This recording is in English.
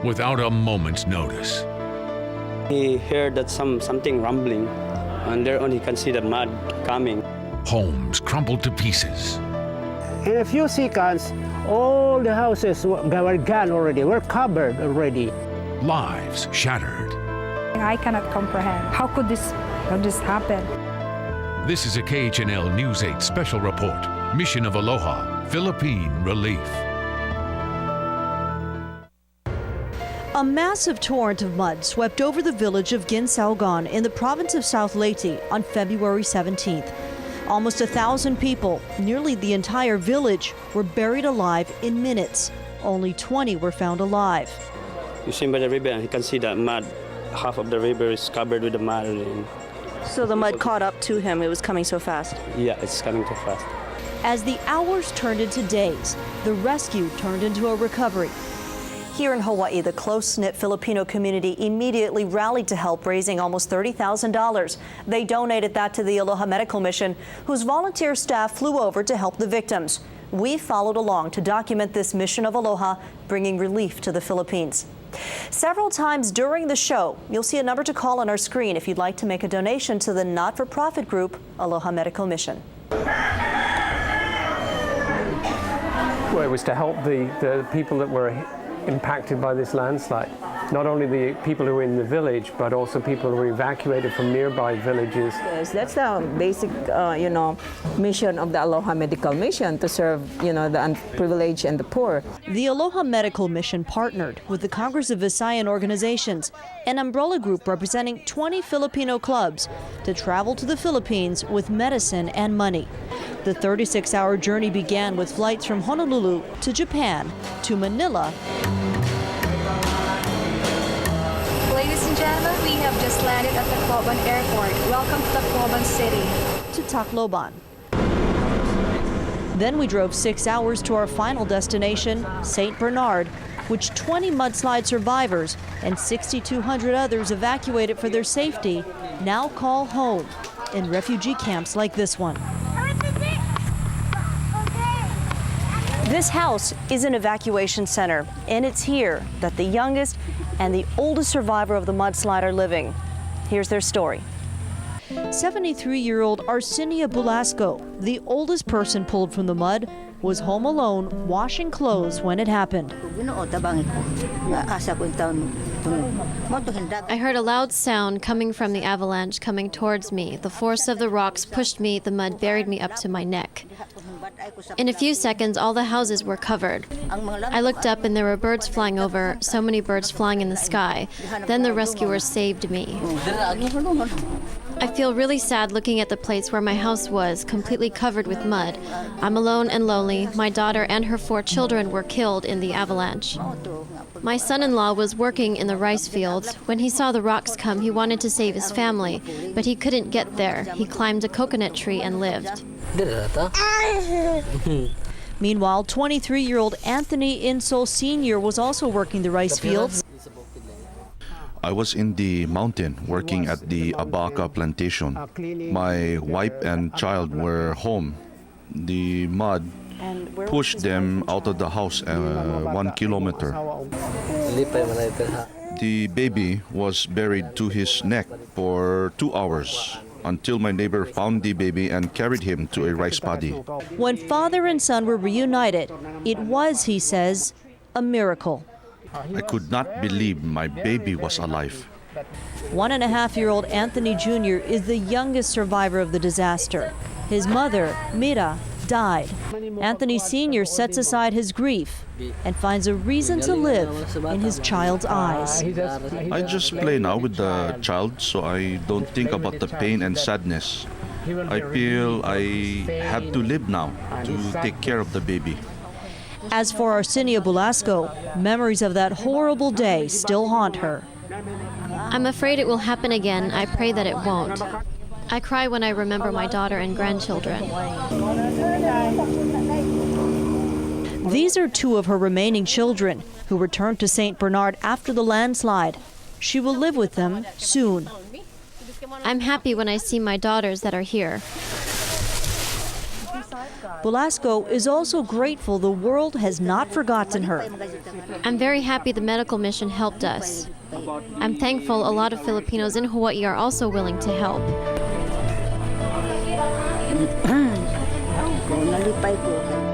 without a moment's notice. He heard that something rumbling, and there on he can see the mud coming. Homes crumbled to pieces. In a few seconds, all the houses were gone already, were covered already. Lives shattered. I cannot comprehend. How could this happen? This is a KHNL News 8 special report. Mission of Aloha, Philippine Relief. A massive torrent of mud swept over the village of Ginsaogan in the province of South Leyte on February 17th. Almost 1,000 people, nearly the entire village, were buried alive in minutes. Only 20 were found alive. You see by the river, and you can see the mud. Half of the river is covered with the mud. So the mud caught up to him. It was coming so fast. Yeah, it's coming too fast. As the hours turned into days, the rescue turned into a recovery. Here in Hawaii, the close-knit Filipino community immediately rallied to help, raising almost $30,000. They donated that to the Aloha Medical Mission, whose volunteer staff flew over to help the victims. We followed along to document this mission of Aloha, bringing relief to the Philippines. Several times during the show, you'll see a number to call on our screen if you'd like to make a donation to the not-for-profit group Aloha Medical Mission. Well, it was to help the people that were impacted by this landslide. Not only the people who were in the village, but also people who were evacuated from nearby villages. Yes, that's the basic, mission of the Aloha Medical Mission, to serve, the unprivileged and the poor. The Aloha Medical Mission partnered with the Congress of Visayan organizations, an umbrella group representing 20 Filipino clubs, to travel to the Philippines with medicine and money. The 36-hour journey began with flights from Honolulu to Japan to Manila. Ladies and gentlemen, we have just landed at Tacloban Airport. Welcome to Tacloban City. To Tacloban. Then we drove 6 hours to our final destination, St. Bernard, which 20 mudslide survivors and 6,200 others evacuated for their safety now call home in refugee camps like this one. This house is an evacuation center, and it's here that the youngest and the oldest survivor of the mudslide are living. Here's their story. 73-year-old Arsinia Bulasco, the oldest person pulled from the mud, was home alone washing clothes when it happened. I heard a loud sound coming from the avalanche coming towards me. The force of the rocks pushed me, the mud buried me up to my neck. In a few seconds, all the houses were covered. I looked up and there were birds flying over, so many birds flying in the sky. Then the rescuers saved me. I feel really sad looking at the place where my house was, completely covered with mud. I'm alone and lonely. My daughter and her 4 children were killed in the avalanche. My son-in-law was working in the rice fields. When he saw the rocks come, he wanted to save his family, but he couldn't get there. He climbed a coconut tree and lived. Meanwhile, 23-year-old Anthony Insol Sr. was also working the rice fields. I was in the mountain working at the abaca plantation. My wife and child were home. The mud pushed them out of the house 1 kilometer. The baby was buried to his neck for 2 hours until my neighbor found the baby and carried him to a rice paddy. When father and son were reunited, it was, he says, a miracle. I could not believe my baby was alive. 1.5-year-old Anthony Jr. is the youngest survivor of the disaster. His mother, Mira, died. Anthony Sr. sets aside his grief and finds a reason to live in his child's eyes. I just play now with the child, so I don't think about the pain and sadness. I feel I have to live now to take care of the baby. As for Arsinia Bulasco, memories of that horrible day still haunt her. I'm afraid it will happen again. I pray that it won't. I cry when I remember my daughter and grandchildren. These are 2 of her remaining children who returned to St. Bernard after the landslide. She will live with them soon. I'm happy when I see my daughters that are here. Velasco is also grateful the world has not forgotten her. I'm very happy the medical mission helped us. I'm thankful a lot of Filipinos in Hawaii are also willing to help. Nalipay ko.